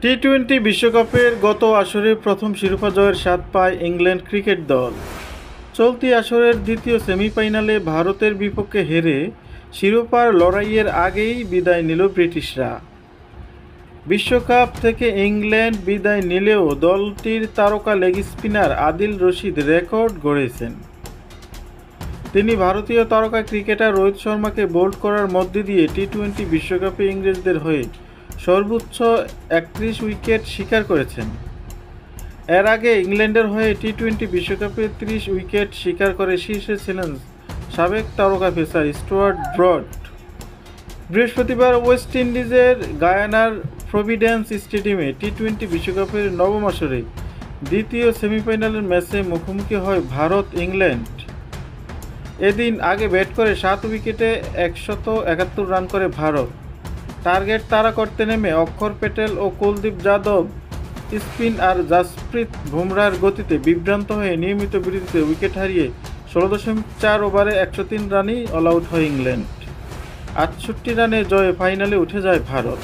T twenty বিশ্বকাপের গত আসরে প্রথম শিরোপা জয়ের স্বাদ পায় ইংল্যান্ড ক্রিকেট দল। চলতি আসরের দ্বিতীয় সেমিফাইনালে ভারতের বিপক্ষে হেরে শিরোপার লড়াইয়ের আগেই বিদায় নিল ব্রিটিশরা। বিশ্বকাপ থেকে ইংল্যান্ড বিদায় নিলেও দলটির তারকা leg spinner Adil Rashid record গড়েছেন। তিনি ভারতীয় তারকা ক্রিকেটার রোহিত শর্মাকে বোল্ড করার মধ্য দিয়ে টি-টোয়েন্টি বিশ্বকাপে ইংরেজদের হয়ে সর্বোচ্চ 31 উইকেট শিকার করেছেন। এর আগে ইংল্যান্ডের হয়ে টি-টোয়েন্টি বিশ্বকাপে 30 উইকেট শিকার করে শীর্ষে ছিলেন সাবেক তারকা পেসার স্টুয়ার্ট ব্রড। বৃহস্পতিবার ওয়েস্ট ইন্ডিজের গায়ানার প্রভিডেন্স স্টেডিয়ামে টি-টোয়েন্টি বিশ্বকাপের নবম আসরে দ্বিতীয় সেমিফাইনালের ম্যাচে মুখোমুখি হয় ভারত ইংল্যান্ড। এদিন আগে ব্যাট করে 7 উইকেটে 171 রান করে ভারত। টার্গেট তাড়া করতে নেমে অক্ষর প্যাটেল ও কুলদীপ যাদব স্পিন আর জাসপ্রীত বুমরাহর গতিতে বিভ্রান্ত হয়ে নিয়মিত বিরতিতে উইকেট হারিয়ে 16.4 ওভারে 103 রানেই অল আউট হয় ইংল্যান্ড। 68 রানে জয়ে ফাইনালে উঠে যায় ভারত।